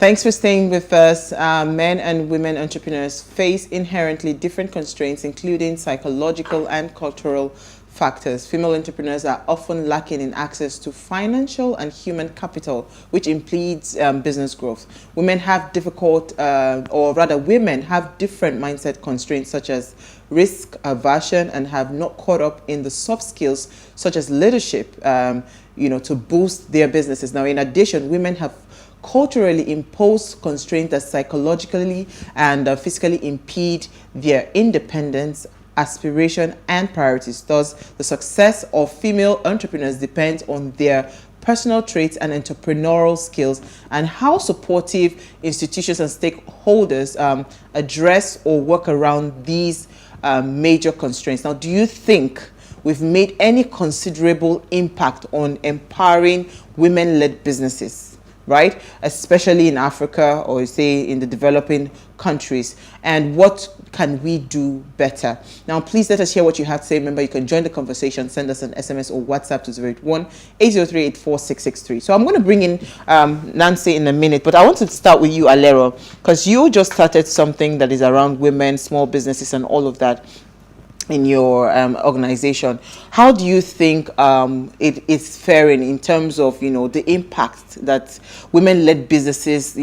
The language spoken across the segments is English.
Thanks for staying with us. Men and women entrepreneurs face inherently different constraints, including psychological and cultural factors. Female entrepreneurs are often lacking in access to financial and human capital, which impedes business growth. Women have women have different mindset constraints, such as risk aversion, and have not caught up in the soft skills such as leadership, to boost their businesses. Now, in addition, women have culturally imposed constraints that psychologically and physically impede their independence, aspiration, and priorities. Thus, the success of female entrepreneurs depends on their personal traits and entrepreneurial skills, and how supportive institutions and stakeholders address or work around these major constraints. Now, do you think we've made any considerable impact on empowering women-led businesses, right? Especially in Africa, or say in the developing countries? And what can we do better? Now, please let us hear what you have to say. Remember, you can join the conversation. Send us an SMS or WhatsApp to 081-803-84663. So I'm going to bring in Nancy in a minute, but I want to start with you, Alero, because you just started something that is around women, small businesses, and all of that in your organization. How do you think it is faring in terms of, the impact that women-led businesses,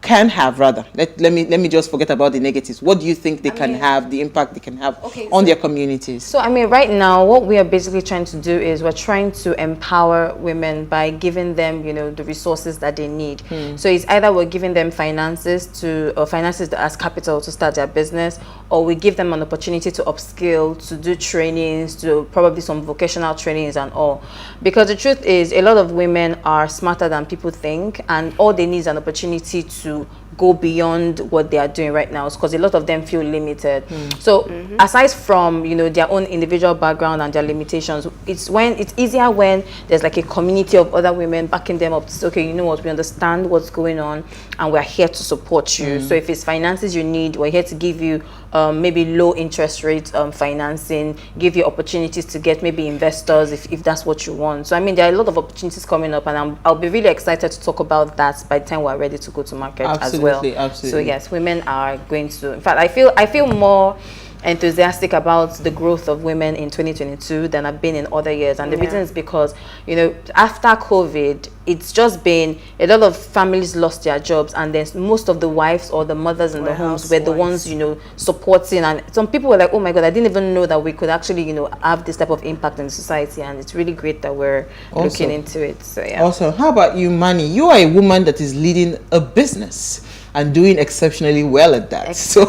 can have, rather? Let me just forget about the negatives. What do you think they can have, the impact they can have on their communities? So, right now, what we are basically trying to do is we're trying to empower women by giving them, the resources that they need. So it's either we're giving them finances as capital to start their business, or we give them an opportunity to upskill, to do trainings, to probably some vocational trainings and all. Because the truth is, a lot of women are smarter than people think, and all they need is an opportunity to go beyond what they are doing right now, because a lot of them feel limited. So aside from their own individual background and their limitations, it's easier when there's like a community of other women backing them up to say, okay, you know what, we understand what's going on and we're here to support you. So if it's finances you need, we're here to give you maybe low interest rate financing, give you opportunities to get maybe investors if that's what you want. So there are a lot of opportunities coming up, and I'll be really excited to talk about that by the time we're ready to go to market as well. Absolutely. So yes, women are going to, in fact, I feel more enthusiastic about the growth of women in 2022 than I've been in other years, and the reason is because after COVID, it's just been a lot of families lost their jobs, and then most of the wives or the mothers in the homes were the ones supporting, and some people were like, oh my god, I didn't even know that we could actually have this type of impact in society, and it's really great that we're looking into it. So yeah. Awesome. How about you, Manny? You are a woman that is leading a business and doing exceptionally well at that. So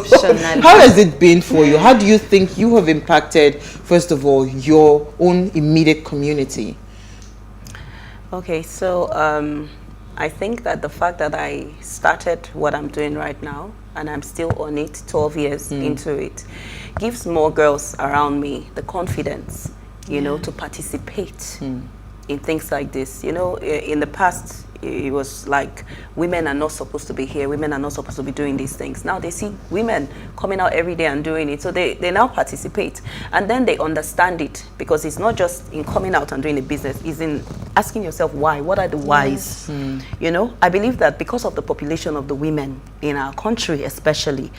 how has it been for you? How do you think you have impacted, first of all, your own immediate community? Okay, so I think that the fact that I started what I'm doing right now, and I'm still on it 12 years into it, gives more girls around me the confidence, to participate in things like this. In the past, it was like women are not supposed to be here, women are not supposed to be doing these things. Now they see women coming out every day and doing it, so they now participate, and then they understand it, because it's not just in coming out and doing a business, it's in asking yourself why. What are the whys? I believe that because of the population of the women in our country especially,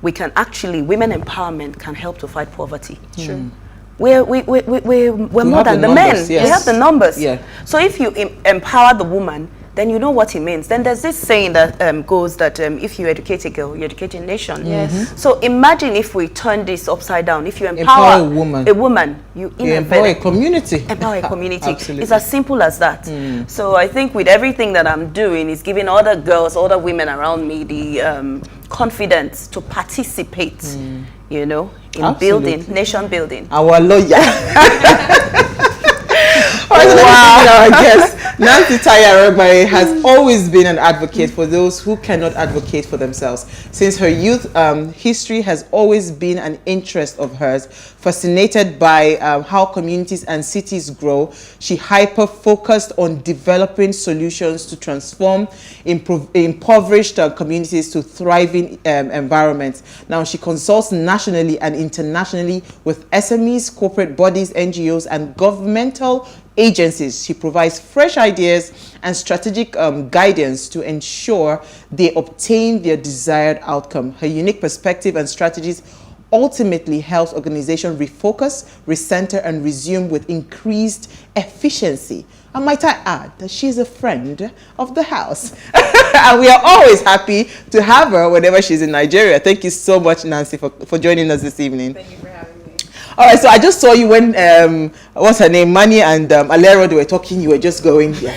we can actually, women empowerment can help to fight poverty. We're more than the men. Yes. We have the numbers. So if you empower the woman, then you know what it means. Then there's this saying that goes that if you educate a girl, you educate a nation. So imagine if we turn this upside down. If you empower a woman, you empower a community. Empower a community. It's as simple as that. So I think with everything that I'm doing, is giving other girls, other women around me the confidence to participate, in building, nation building. Our lawyer. Wow. Yes. Nancy Taye has always been an advocate for those who cannot advocate for themselves. Since her youth, history has always been an interest of hers. Fascinated by how communities and cities grow, she hyper-focused on developing solutions to transform impoverished communities to thriving environments. Now, she consults nationally and internationally with SMEs, corporate bodies, NGOs, and governmental agencies. She provides fresh ideas and strategic guidance to ensure they obtain their desired outcome. Her unique perspective and strategies ultimately helps organizations refocus, recenter, and resume with increased efficiency. And might I add that she is a friend of the house. And we are always happy to have her whenever she's in Nigeria. Thank you so much, Nancy, for joining us this evening. Thank you for having me. All right, so I just saw you when, what's her name, Mani and Alero, they were talking, you were just going, yeah.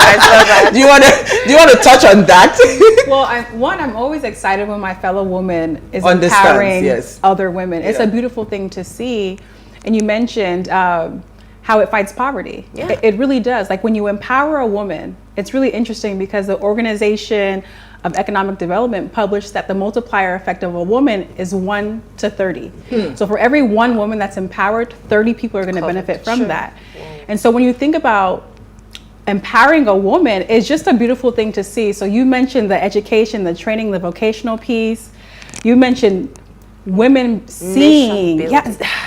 I saw that. Do you want to touch on that? Well, I'm always excited when my fellow woman is Understands, empowering yes. other women. It's Yeah. a beautiful thing to see. And you mentioned how it fights poverty. Yeah. It really does. Like when you empower a woman, it's really interesting because the Organization of Economic Development published that the multiplier effect of a woman is 1 to 30. So for every one woman that's empowered, 30 people are going to benefit from that. And so when you think about empowering a woman, it's just a beautiful thing to see. So you mentioned the education, the training, the vocational piece. You mentioned women seeing,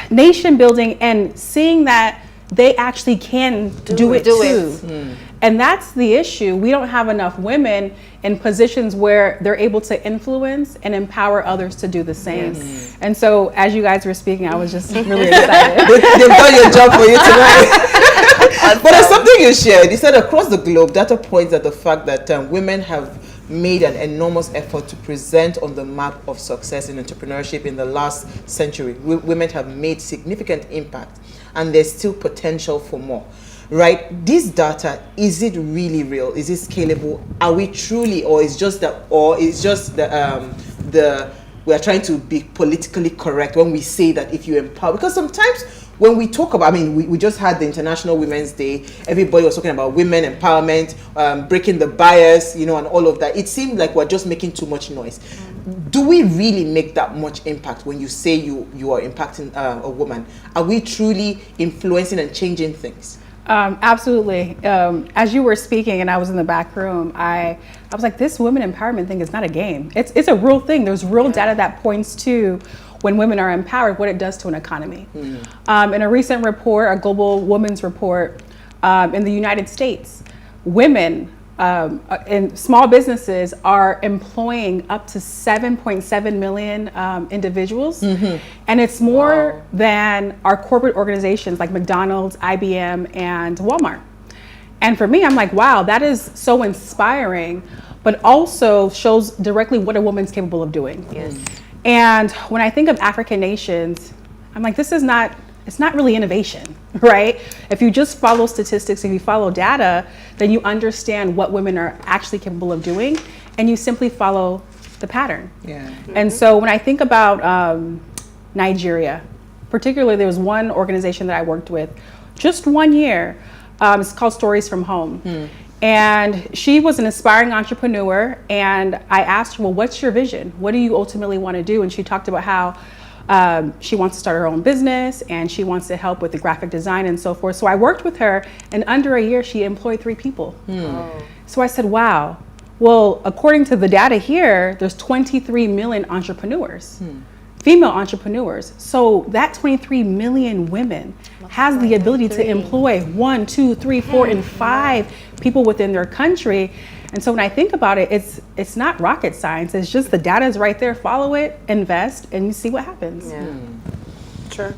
nation building, and seeing that they actually can do it too. And that's the issue. We don't have enough women in positions where they're able to influence and empower others to do the same. And so as you guys were speaking, I was just really excited. They've done your job for you tonight. But there's something you shared. You said across the globe, data points at the fact that women have made an enormous effort to present on the map of success in entrepreneurship in the last century. Women have made significant impact, and there's still potential for more. Right? This data, is it really real? Is it scalable? Are we truly, or is just the we are trying to be politically correct when we say that if you empower? Because sometimes when we talk about, I mean, we just had the International Women's Day. Everybody was talking about women empowerment, breaking the bias, you know, and all of that. It seemed like we're just making too much noise. Do we really make that much impact when you say you are impacting a woman? Are we truly influencing and changing things? Absolutely. As you were speaking and I was in the back room, I was like, this women empowerment thing is not a game. It's a real thing. There's real data that points to when women are empowered, what it does to an economy. In a recent report, a global women's report in the United States, women in small businesses are employing up to 7.7 million individuals. And it's more than our corporate organizations like McDonald's, IBM, and Walmart. And for me, I'm like, wow, that is so inspiring, but also shows directly what a woman's capable of doing. And when I think of African nations, I'm like, it's not really innovation, right? If you just follow statistics, if you follow data, then you understand what women are actually capable of doing, and you simply follow the pattern. And so when I think about Nigeria, particularly there was one organization that I worked with just 1 year, it's called Stories from Home. And she was an aspiring entrepreneur, and I asked her, well, what's your vision? What do you ultimately want to do? And she talked about how she wants to start her own business and she wants to help with the graphic design and so forth. So I worked with her, and under a year she employed 3 people. So I said, wow, well, according to the data here, there's 23 million entrepreneurs, female entrepreneurs. So that 23 million women has the ability to employ 1, 2, 3, 4, and 5 people within their country. And so when I think about it, it's not rocket science. It's just the data is right there. Follow it, invest, and you see what happens. Sure.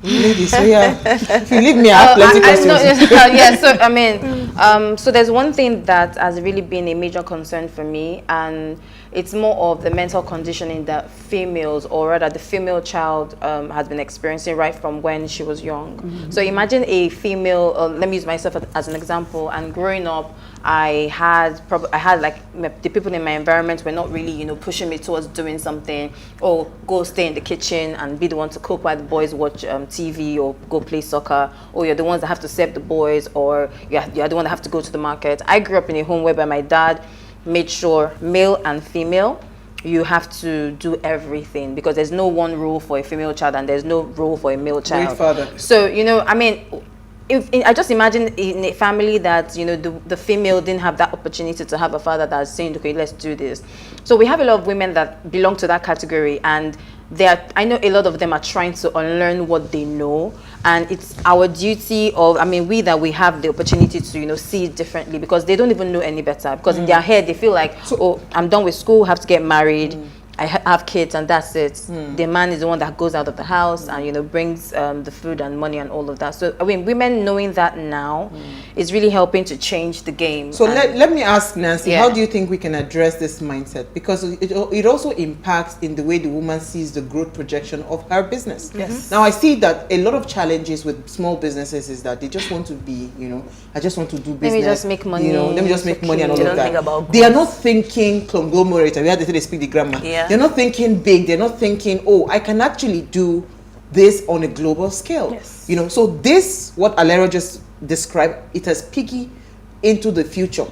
Ladies, if you leave me, I have plenty questions. So I mean, so there's one thing that has really been a major concern for me, and it's more of the mental conditioning that females, or rather the female child, has been experiencing right from when she was young. So imagine a female, let me use myself as an example, and growing up, I had like the people in my environment were not really, you know, pushing me towards doing something, or go stay in the kitchen and be the one to cook while the boys watch TV, or go play soccer, or you're the ones that have to serve the boys, or you're the one that have to go to the market. I grew up in a home whereby my dad made sure male and female, you have to do everything, because there's no one rule for a female child and there's no rule for a male child. Great father. So, you know, I mean, I just imagine in a family that, you know, the female didn't have that opportunity to have a father that's saying, okay, let's do this. So we have a lot of women that belong to that category, and I know a lot of them are trying to unlearn what they know, and it's our duty of, I mean, we have the opportunity to, you know, see it differently, because they don't even know any better, because in their head they feel like, oh, I'm done with school, have to get married, I have kids, and that's it. The man is the one that goes out of the house and, you know, brings the food and money and all of that. So I mean, women knowing that now is really helping to change the game. So let me ask Nancy, Yeah. how do you think we can address this mindset? Because it also impacts in the way the woman sees the growth projection of her business. Yes. Now I see that a lot of challenges with small businesses is that they just want to be, you know, I just want to do business. Let me just make money. You know, let me just make money and all They of don't think that. about They are growth. not thinking conglomerate. We had to say they speak the grammar. Yeah. They're not thinking big. They're not thinking, oh, I can actually do this on a global scale. Yes. You know, so this, what Alera just described, it has piggy into the future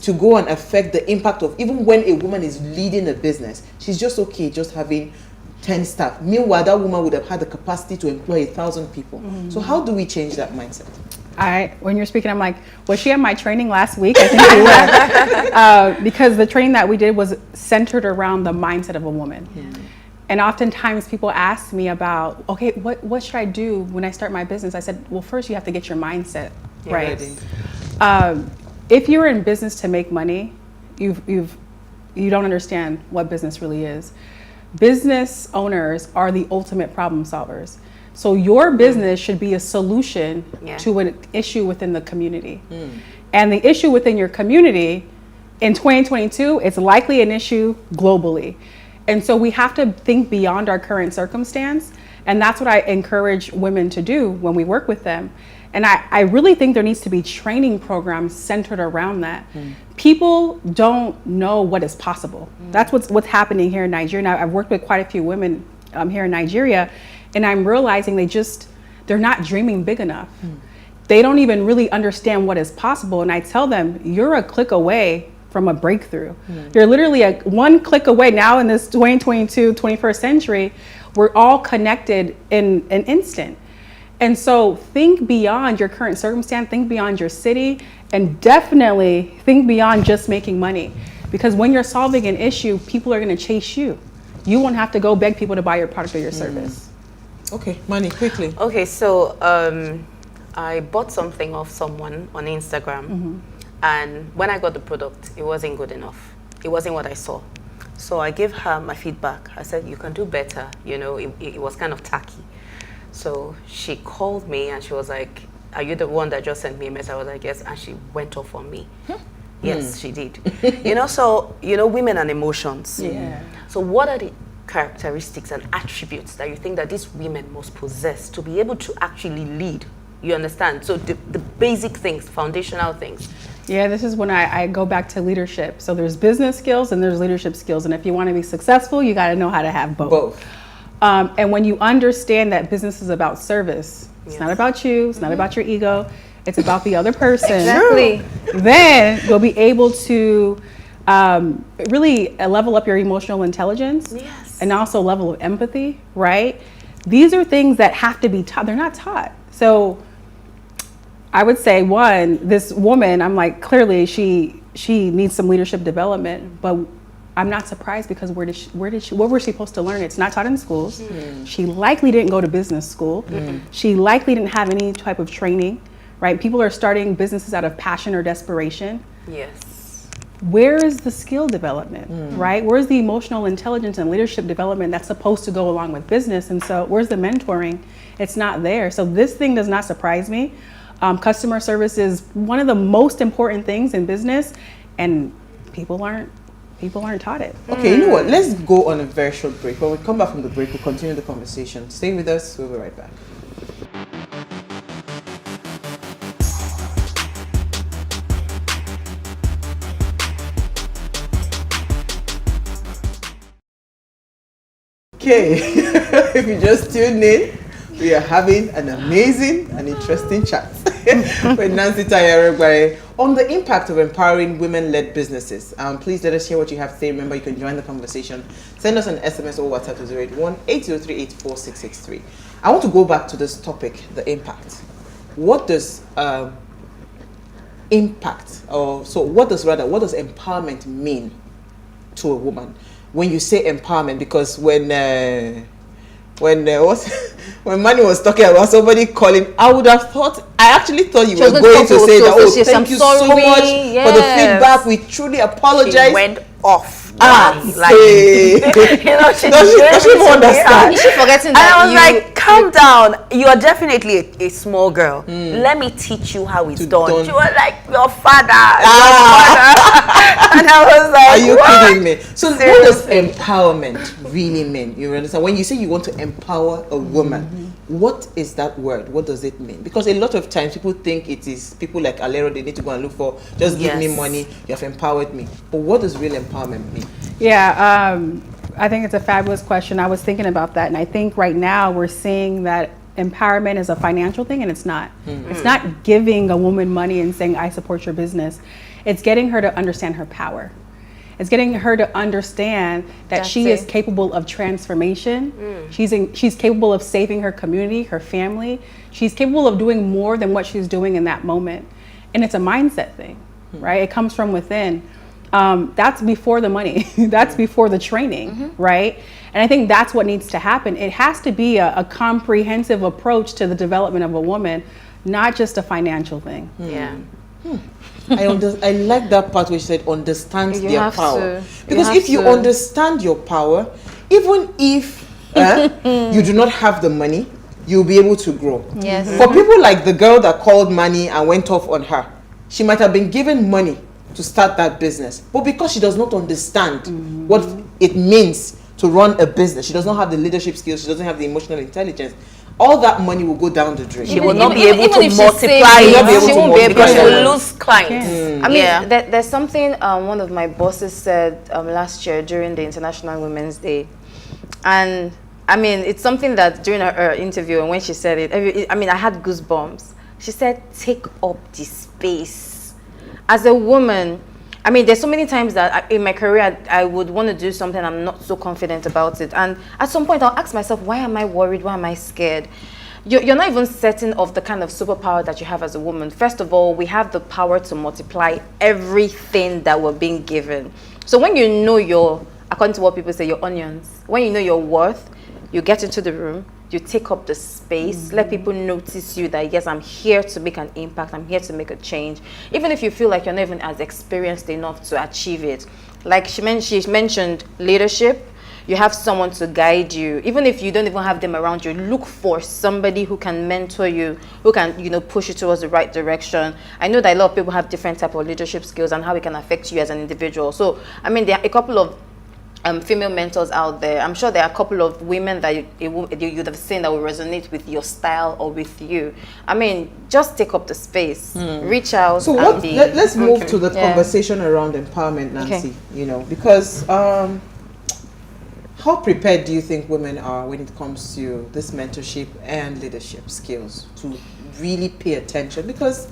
to go and affect the impact of, even when a woman is leading a business, she's just okay just having 10 staff. Meanwhile, that woman would have had the capacity to employ 1,000 people. So how do we change that mindset? When you're speaking, I'm like, was she at my training last week? I think she was. Because the training that we did was centered around the mindset of a woman. And oftentimes people ask me about, okay, what should I do when I start my business? I said, well, first you have to get your mindset right. If you're in business to make money, you don't understand what business really is. Business owners are the ultimate problem solvers. So your business should be a solution to an issue within the community. And the issue within your community in 2022, it's likely an issue globally. And so we have to think beyond our current circumstance. And that's what I encourage women to do when we work with them. And I really think there needs to be training programs centered around that. People don't know what is possible. That's what's happening here in Nigeria. Now, I've worked with quite a few women here in Nigeria, and I'm realizing they're not dreaming big enough. They don't even really understand what is possible. And I tell them, you're a click away from a breakthrough. You're literally one click away. Now in this 2022, 21st century, we're all connected in an instant. And so think beyond your current circumstance, think beyond your city, and definitely think beyond just making money. Because when you're solving an issue, people are gonna chase you. You won't have to go beg people to buy your product or your service. Okay, Manny, quickly. Okay, so I bought something off someone on Instagram, and when I got the product, it wasn't good enough. It wasn't what I saw. So I gave her my feedback. I said, you can do better. You know, it was kind of tacky. So she called me and she was like, are you the one that just sent me a message? I was like, yes. And she went off on me. Yes, she did. You know, so, you know, women and emotions. Yeah. So what are the characteristics and attributes that you think that these women must possess to be able to actually lead? You understand? So the basic things, foundational things. Yeah, this is when I go back to leadership. So there's business skills and there's leadership skills. And if you want to be successful, you got to know how to have both. And when you understand that business is about service, it's not about you, it's not about your ego, it's about the other person. Exactly. Then you'll be able to really level up your emotional intelligence and also level of empathy, right? These are things that have to be taught. They're not taught. So I would say, one, this woman, I'm like, clearly she needs some leadership development, but I'm not surprised because what was she supposed to learn? It's not taught in schools. She likely didn't go to business school. She likely didn't have any type of training, right? People are starting businesses out of passion or desperation. Yes. Where is the skill development, right? Where's the emotional intelligence and leadership development that's supposed to go along with business? And so where's the mentoring? It's not there. So this thing does not surprise me. Customer service is one of the most important things in business, and people aren't taught it. Okay, you know what? Let's go on a very short break. When we come back from the break, we'll continue the conversation. Stay with us. We'll be right back. Okay, if you just tuned in, we are having an amazing and interesting chat with Nancy Taye on the impact of empowering women-led businesses. Please let us hear what you have to say. Remember, you can join the conversation. Send us an SMS or WhatsApp to 081-8038-4663. I want to go back to this topic, the impact. What does impact, or so what does empowerment mean to a woman? when you say empowerment, because when when Manny was talking about somebody calling, I actually thought you were going to say that, oh, thank you so much for the feedback. We truly apologize. She went off. Like, you know, she doesn't understand. Is she forgetting And that I was like, calm down. You are definitely a small girl. Let me teach you how it's done. She was like, your father. And I was like, are you what? kidding me? So Seriously. what does empowerment really mean? You understand? When you say you want to empower a woman, what is that word? What does it mean? Because a lot of times people think it is people like Alero, they need to go and look for, just give me money, you have empowered me. But what does real empowerment mean? Yeah, I think it's a fabulous question. I was thinking about that, and I think right now we're seeing that empowerment is a financial thing, and it's not. It's not giving a woman money and saying, I support your business. It's getting her to understand her power. It's getting her to understand that she is capable of transformation. She's capable of saving her community, her family. She's capable of doing more than what she's doing in that moment. And it's a mindset thing, right? It comes from within. That's before the money. That's before the training, right? And I think that's what needs to happen. It has to be a comprehensive approach to the development of a woman, not just a financial thing. Yeah. I like that part where you said understand their power. Because if you understand your power, even if you do not have the money, you'll be able to grow. Yes. For people like the girl that called Manny and went off on her, she might have been given money to start that business, but because she does not understand what it means to run a business, she does not have the leadership skills, she doesn't have the emotional intelligence, all that money will go down the drain. She will not be able to multiply it. She won't be able to. She will lose clients. I mean, there's something one of my bosses said last year during the International Women's Day, and I mean, it's something that during her interview, and when she said it, I had goosebumps. She said, take up the space. As a woman, I mean, there's so many times that in my career, I would want to do something, I'm not so confident about it. And at some point, I'll ask myself, why am I worried? Why am I scared? You're not even certain of the kind of superpower that you have as a woman. First of all, we have the power to multiply everything that we're being given. So when you know according to what people say, your onions, when you know your worth, you get into the room, you take up the space, let people notice you that, yes, I'm here to make an impact, I'm here to make a change. Even if you feel like you're not even as experienced enough to achieve it. Like she mentioned leadership, you have someone to guide you. Even if you don't even have them around you, look for somebody who can mentor you, who can, push you towards the right direction. I know that a lot of people have different type of leadership skills and how it can affect you as an individual. So, I mean, there are a couple of female mentors out there. I'm sure there are a couple of women that you'd have seen that will resonate with your style or with you. I mean, just take up the space, reach out. So let's move to the conversation around empowerment, Nancy. Because how prepared do you think women are when it comes to this mentorship and leadership skills to really pay attention? Because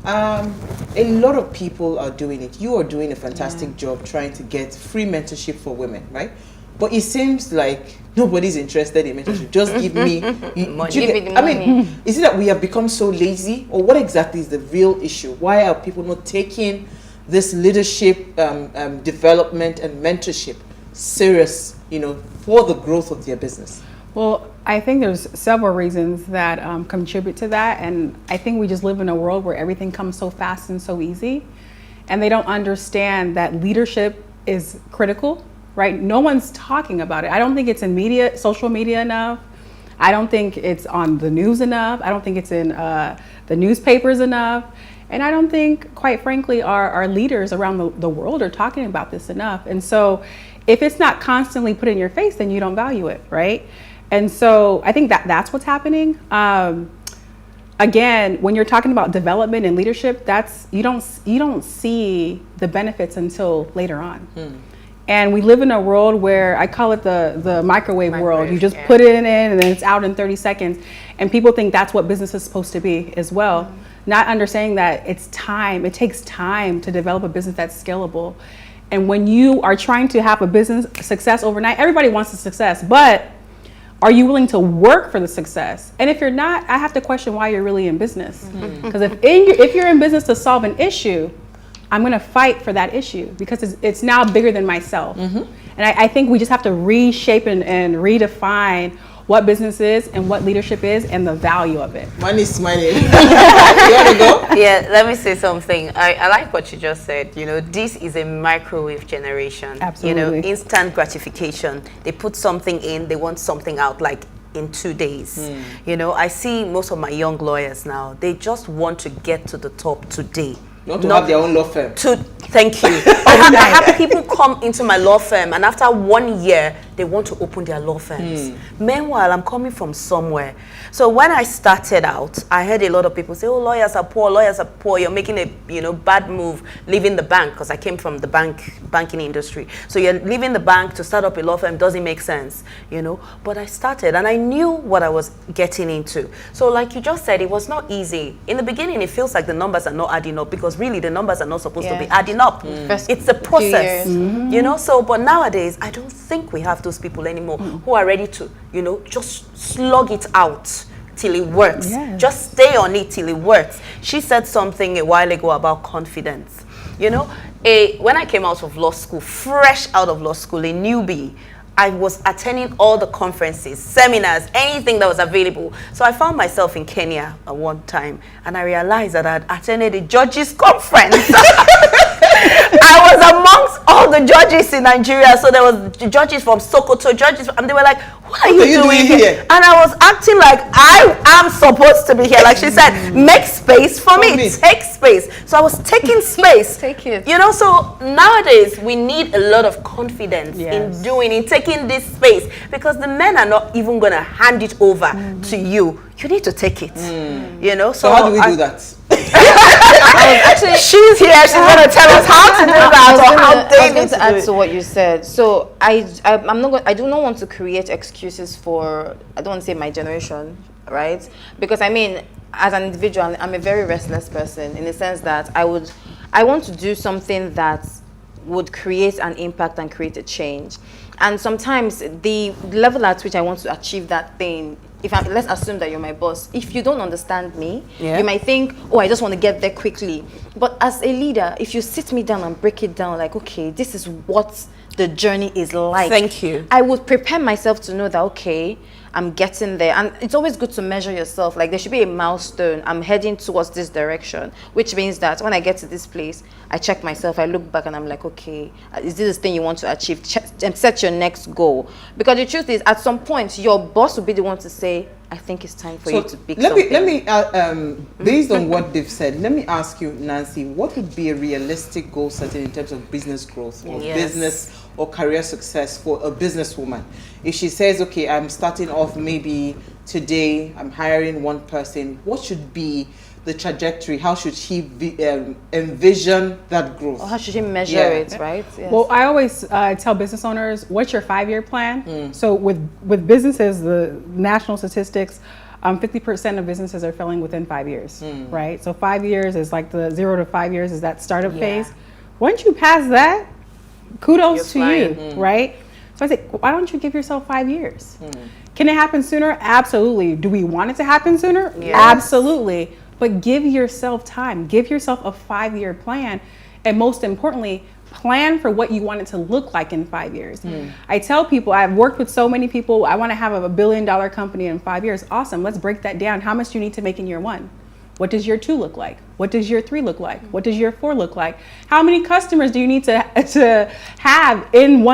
a lot of people are doing it. You are doing a fantastic job trying to get free mentorship for women, right? But it seems like nobody's interested in mentorship. Just give me money. I mean, is it that we have become so lazy, or what exactly is the real issue? Why are people not taking this leadership development and mentorship serious, for the growth of their business? Well, I think there's several reasons that contribute to that, and I think we just live in a world where everything comes so fast and so easy, and they don't understand that leadership is critical, right? No one's talking about it. I don't think it's in social media enough. I don't think it's on the news enough. I don't think it's in the newspapers enough. And I don't think, quite frankly, our leaders around the world are talking about this enough. And so if it's not constantly put in your face, then you don't value it, right? And so I think that's what's happening. Again, when you're talking about development and leadership, you don't see the benefits until later on. And we live in a world where I call it the microwave world. You just put it in and then it's out in 30 seconds. And people think that's what business is supposed to be as well. Not understanding that it's time. It takes time to develop a business that's scalable. And when you are trying to have a business success overnight, everybody wants the success, but are you willing to work for the success? And if you're not, I have to question why you're really in business. Because if you're in business to solve an issue, I'm going to fight for that issue because it's now bigger than myself. And I think we just have to reshape and redefine what business is and what leadership is and the value of it. Money is money. You want to go? Yeah, let me say something. I like what you just said. You know, this is a microwave generation. Absolutely. You know, instant gratification. They put something in, they want something out like in 2 days. You know, I see most of my young lawyers now, they just want to get to the top today. Not to have their own law firm. Thank you. I have people come into my law firm, and after 1 year, they want to open their law firms. Meanwhile, I'm coming from somewhere. So when I started out, I heard a lot of people say, "Oh, lawyers are poor. Lawyers are poor. You're making a bad move, leaving the bank," because I came from the banking industry. So you're leaving the bank to start up a law firm doesn't make sense, you know. But I started, and I knew what I was getting into. So like you just said, it was not easy. In the beginning, it feels like the numbers are not adding up because really the numbers are not supposed to be adding up. It's a process, you know. So, but nowadays, I don't think we have those people anymore who are ready to, you know, just slug it out till it works. Yes. Just stay on it till it works. She said something a while ago about confidence. You know, when I came out of law school, fresh out of law school, a newbie, I was attending all the conferences, seminars, anything that was available. So I found myself in Kenya at one time, and I realized that I had attended a judges conference. I was amongst all the judges in Nigeria. So there was judges from Sokoto, judges, and they were like, "What are you doing here?" And I was acting like I am supposed to be here. Like she said, make space for me. Take space. So I was taking space. Take it. You know, so nowadays we need a lot of confidence in taking this space, because the men are not even going to hand it over to you. You need to take it. You know, So how do we do that? Actually, she's here. She's going to tell us how to do that, or how they I was need going to add do it. to what you said. So I do not want to create excuses for, I don't want to say my generation, right? Because I mean, as an individual, I'm a very restless person in the sense that I want to do something that would create an impact and create a change. And sometimes the level at which I want to achieve that thing, let's assume that you're my boss. If you don't understand me, you might think, "Oh, I just want to get there quickly." But as a leader, if you sit me down and break it down, like, okay, this is what the journey is like. Thank you. I would prepare myself to know that, okay, I'm getting there. And it's always good to measure yourself. Like, there should be a milestone. I'm heading towards this direction, which means that when I get to this place, I check myself, I look back, and I'm like, okay, is this the thing you want to achieve? And set your next goal. Because the truth is, at some point, your boss will be the one to say, "I think it's time for you to pick something." Let me based on what they've said, let me ask you, Nancy, what would be a realistic goal setting in terms of business growth or business or career success for a businesswoman? If she says, okay, I'm starting off maybe today, I'm hiring one person, what should be the trajectory? How should she envision that growth? Or how should she measure it, right? Yes. Well, I always tell business owners, what's your 5-year plan? So with businesses, the national statistics, 50% of businesses are failing within 5 years, right? So 5 years is like the 0 to 5 years is that startup phase. Once you pass that, kudos to you, right? So I say, why don't you give yourself 5 years? Can it happen sooner? Absolutely. Do we want it to happen sooner? Yes. Absolutely. But give yourself time. Give yourself a 5-year plan. And most importantly, plan for what you want it to look like in 5 years. I tell people, I've worked with so many people, I want to have a $1 billion company in 5 years. Awesome. Let's break that down. How much do you need to make in year 1? What does year 2 look like? What does year 3 look like? What does year 4 look like? How many customers do you need to have in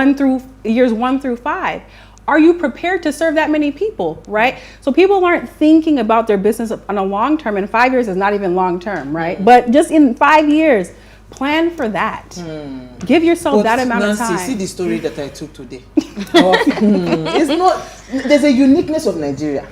years 1 through 5? Are you prepared to serve that many people, right? So people aren't thinking about their business on a long term, and 5 years is not even long term, right? But just in 5 years, plan for that. Give yourself that amount of time. See the story that I took today. It's not, there's a uniqueness of Nigeria.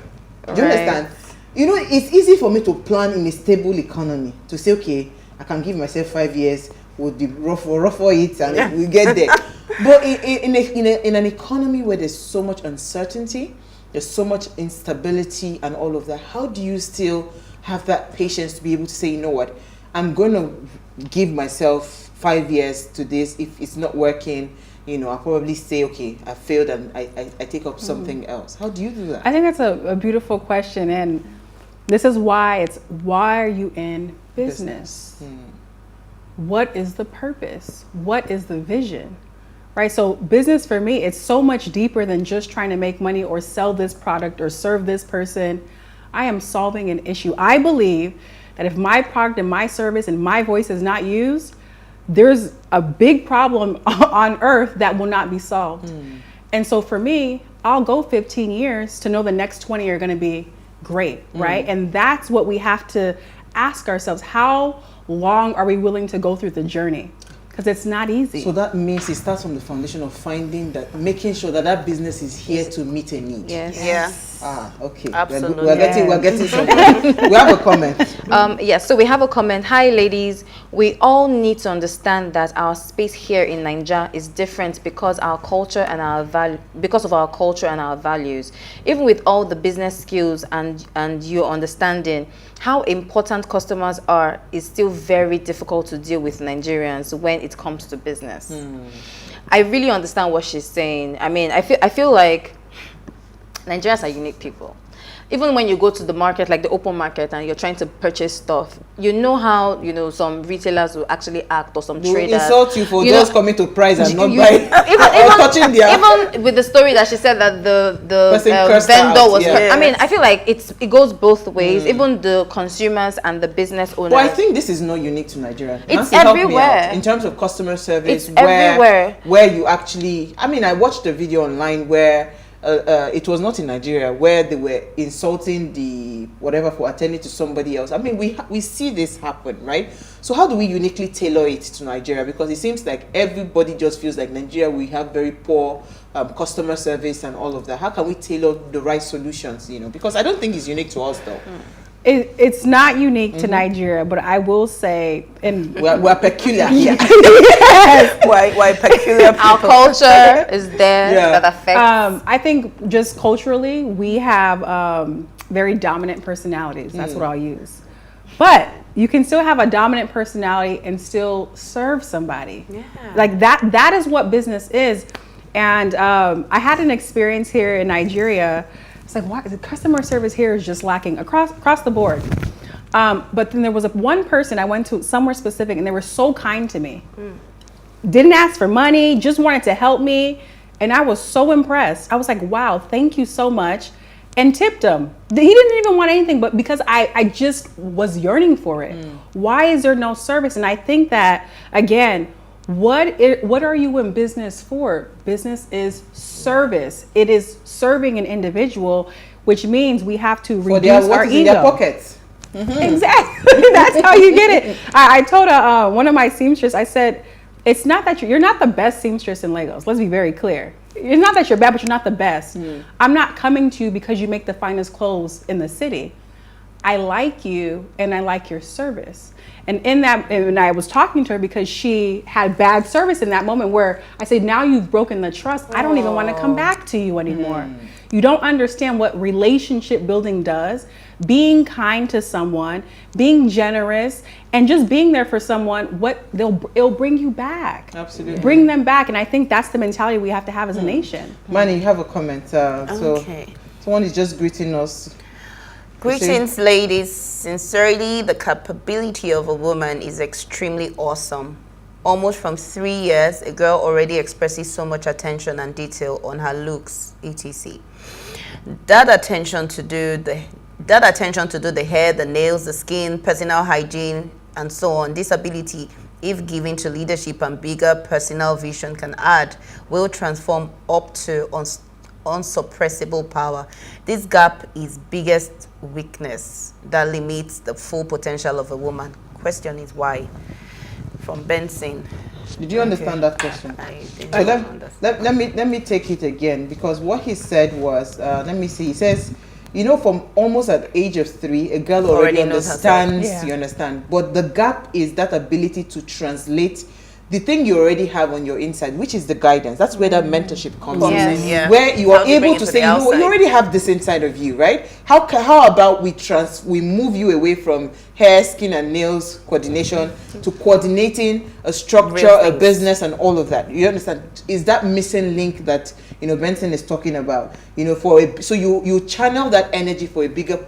Do you understand? You know, it's easy for me to plan in a stable economy, to say, okay, I can give myself 5 years, we'll be rough it, and we'll get there. But in an economy where there's so much uncertainty, there's so much instability and all of that, how do you still have that patience to be able to say, you know what, I'm going to give myself 5 years to this. If it's not working, you know, I'll probably say, okay, I failed, and I take up something else. How do you do that? I think that's a beautiful question, and this is why are you in business? What is the purpose? What is the vision? right? So business for me, it's so much deeper than just trying to make money or sell this product or serve this person. I am solving an issue. I believe that if my product and my service and my voice is not used, there's a big problem on earth that will not be solved. And so for me, I'll go 15 years to know the next 20 are going to be great, right? And that's what we have to ask ourselves. How long are we willing to go through the journey? Because it's not easy. So that means it starts from the foundation of finding that, making sure that that business is here to meet a need. Yes. Yeah. Ah, okay. Absolutely. We're getting somewhere. We have a comment. Yes, so we have a comment. Hi, ladies. We all need to understand that our space here in Nigeria is different because our culture and because of our culture and our values. Even with all the business skills and your understanding, how important customers are is still very difficult to deal with Nigerians when it comes to business. I really understand what she's saying. I mean, I feel like Nigerians are unique people. Even when you go to the market, like the open market, and you're trying to purchase stuff, you know how, some retailers will actually act, or some traders. Insult you for just coming to price and not buying. Even with the story that she said that the vendor was. Yeah. I mean, I feel like it goes both ways. Even the consumers and the business owners. But I think this is not unique to Nigeria. It's Nancy, help me everywhere. out. In terms of customer service, It's everywhere. Where you actually, I mean, I watched a video online where it was not in Nigeria, where they were insulting the whatever for attending to somebody else. I mean, we see this happen, right? So how do we uniquely tailor it to Nigeria? Because it seems like everybody just feels like Nigeria, we have very poor customer service and all of that. How can we tailor the right solutions? Because I don't think it's unique to us, though. It's not unique to Nigeria, but I will say, and we're peculiar. Yes. Why peculiar people? Our culture is there that affects. I think just culturally, we have very dominant personalities. That's what I'll use. But you can still have a dominant personality and still serve somebody. Yeah. Like that is what business is. And I had an experience here in Nigeria. It's like, why the customer service here is just lacking across the board. But then there was one person I went to somewhere specific, and they were so kind to me. Didn't ask for money, just wanted to help me. And I was so impressed. I was like, wow, thank you so much. And tipped him. He didn't even want anything, but because I just was yearning for it. Why is there no service? And I think that, again, what are you in business for? Business is service. It is serving an individual, which means we have to reduce our ego. In their pockets. Exactly. That's how you get it. I told one of my seamstress, I said, it's not that you're not the best seamstress in Lagos. Let's be very clear. It's not that you're bad, but you're not the best. I'm not coming to you because you make the finest clothes in the city. I like you and I like your service. And and I was talking to her because she had bad service in that moment where I said, now you've broken the trust. I don't even want to come back to you anymore. You don't understand what relationship building does. Being kind to someone, being generous, and just being there for someone, it'll bring you back. Absolutely. Bring them back. And I think that's the mentality we have to have as a nation. Manny, you have a comment. Okay. Someone is just greeting us. Greetings, ladies. Sincerely, the capability of a woman is extremely awesome. Almost from 3 years, a girl already expresses so much attention and detail on her looks, etc. That attention to do the hair, the nails, the skin, personal hygiene, and so on. This ability, if given to leadership and bigger personal vision can add, will transform up to unsuppressible power. This gap is biggest weakness that limits the full potential of a woman. Question is why? From Benson. Did you understand that question? I did So not understand. let me take it again, because what he said was, let me see, he says, from almost at the age of 3, a girl already understands, Yeah. you understand. But the gap is that ability to translate the thing you already have on your inside, which is the guidance. That's where that mentorship comes Yes. in. Yeah. Where you How are do you bring able it to to say, the you outside? already have this inside of you, right? How about we move you away from hair, skin, and nails coordination to coordinating a structure, Real a things. business, and all of that? You understand? Is that missing link that Benson is talking about? So you channel that energy for a bigger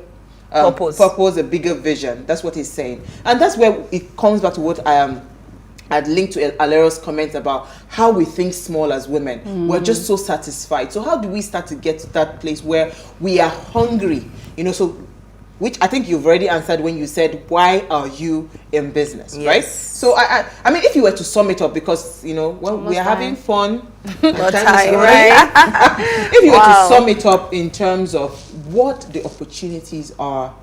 purpose, a bigger vision. That's what he's saying, and that's where it comes back to what I'd link to Alero's comments about how we think small as women. We're just so satisfied. So how do we start to get to that place where we are hungry? You know, so, which I think you've already answered when you said, why are you in business, right? So I mean, if you were to sum it up, because, you know, when we are having fun, time, right? If you were to sum it up in terms of what the opportunities are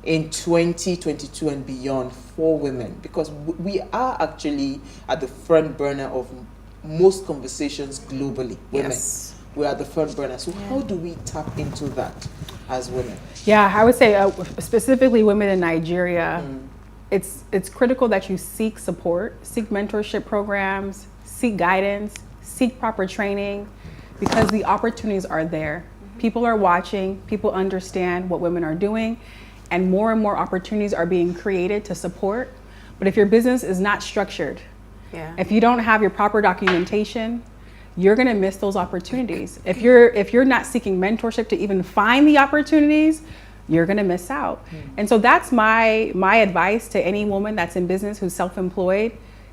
in 2022 and beyond for women, because we are actually at the front burner of most conversations globally. Women, we are the front burner. So how do we tap into that as women? Yeah, I would say specifically women in Nigeria, it's critical that you seek support, seek mentorship programs, seek guidance, seek proper training, because the opportunities are there. People are watching, people understand what women are doing, and more opportunities are being created to support. But if your business is not structured, if you don't have your proper documentation, you're gonna miss those opportunities. If you're not seeking mentorship to even find the opportunities, you're gonna miss out. And so that's my advice to any woman that's in business who's self-employed.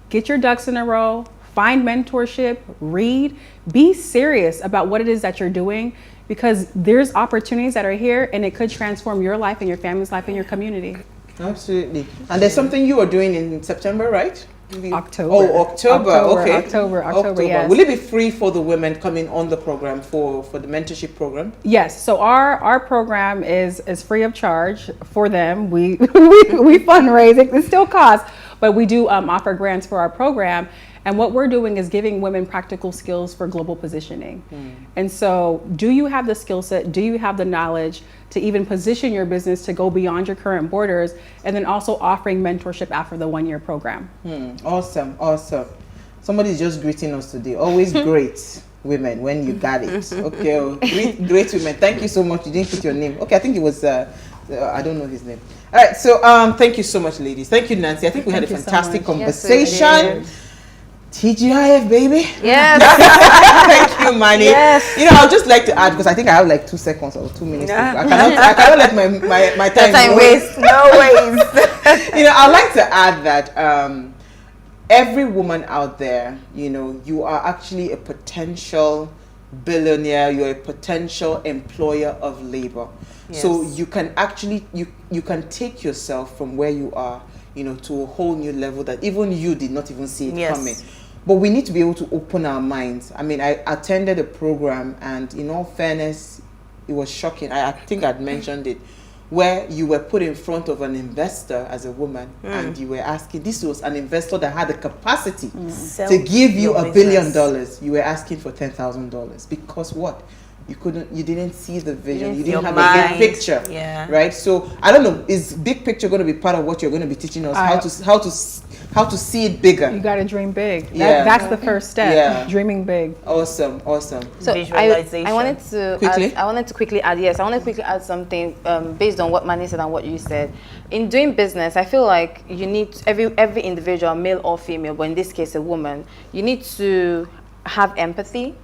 Get your ducks in a row, find mentorship, read, be serious about what it is that you're doing, because there's opportunities that are here and it could transform your life and your family's life and your community. Absolutely. And there's something you are doing in September, right? October. Oh, October. Okay. October, yes. Will it be free for the women coming on the program for the mentorship program? Yes. So our program is free of charge for them. We fundraise. It still costs, but we do offer grants for our program. And what we're doing is giving women practical skills for global positioning. And so, do you have the skill set? Do you have the knowledge to even position your business to go beyond your current borders? And then also offering mentorship after the 1-year program. Awesome. Somebody's just greeting us today. Always great women when you got it. Okay, great women. Thank you so much. You didn't put your name. Okay, I think it was, I don't know his name. All right, so thank you so much, ladies. Thank you, Nancy. I think we had a fantastic conversation. Yes, TGIF, baby. Yes. Thank you, Manny. Yes. You know, I'd just like to add, because I think I have like 2 seconds or 2 minutes. I cannot let my time waste. No waste. You know, I'd like to add that every woman out there, you know, you are actually a potential billionaire. You're a potential employer of labor. So you can actually, you can take yourself from where you are, you know, to a whole new level that even you did not even see it coming. But we need to be able to open our minds. I mean, I attended a program, and in all fairness, it was shocking. I think I'd mentioned it, where you were put in front of an investor as a woman, and you were asking, this was an investor that had the capacity to give you $1 billion. You were asking for $10,000 because what? You didn't see the vision. You didn't have a big picture, right? So I don't know. Is big picture going to be part of what you're going to be teaching us? How to see it bigger? You got to dream big. That's the first step. Dreaming big. Awesome. So visualization. I wanted to quickly add. Yes, I want to quickly add something based on what Manny said and what you said. In doing business, I feel like you need every individual, male or female, but in this case, a woman. You need to have empathy.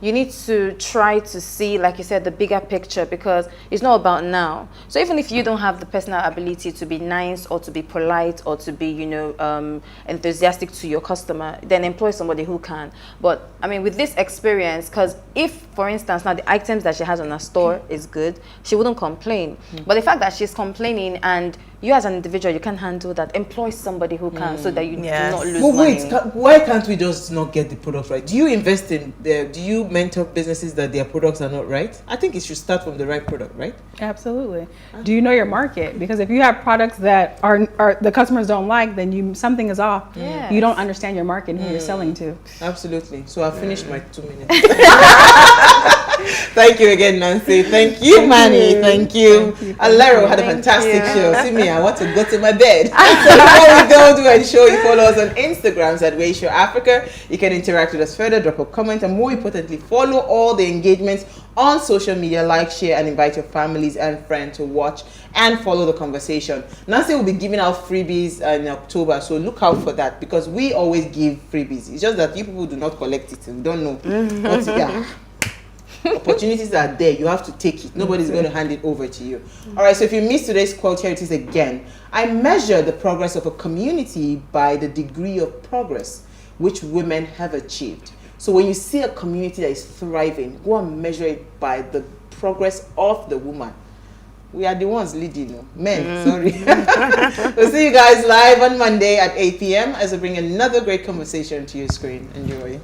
You need to try to see, like you said, the bigger picture, because it's not about now. So even if you don't have the personal ability to be nice or to be polite or to be, you know, enthusiastic to your customer, then employ somebody who can. But I mean, with this experience, because if, for instance, now the items that she has on her store is good, she wouldn't complain. But the fact that she's complaining and you as an individual, you can't handle that. Employ somebody who can, so that you do not lose money. But wait, why can't we just not get the product right? Do you invest in, do you mentor businesses that their products are not right? I think it should start from the right product, right? Absolutely. Do you know your market? Because if you have products that are the customers don't like, then something is off. You don't understand your market and who you're selling to. Absolutely. So I've finished my 2 minutes. Thank you again, Nancy. Thank you, Manny. Thank you. Alero had a fantastic show. See me, I want to go to my bed. So before we go, do ensure you follow us on Instagram at Ratio Africa. You can interact with us further, drop a comment, and more importantly, follow all the engagements on social media, like, share, and invite your families and friends to watch and follow the conversation. Nancy will be giving out freebies in October, so look out for that, because we always give freebies. It's just that you people do not collect it and don't know what to get. Opportunities are there. You have to take it. Nobody's going to hand it over to you. All right, so if you miss today's quote, here it is again. I measure the progress of a community by the degree of progress which women have achieved. So when you see a community that is thriving, go and measure it by the progress of the woman. We are the ones leading, no? Men, sorry. We'll see you guys live on Monday at 8 p.m. as I bring another great conversation to your screen. Enjoy.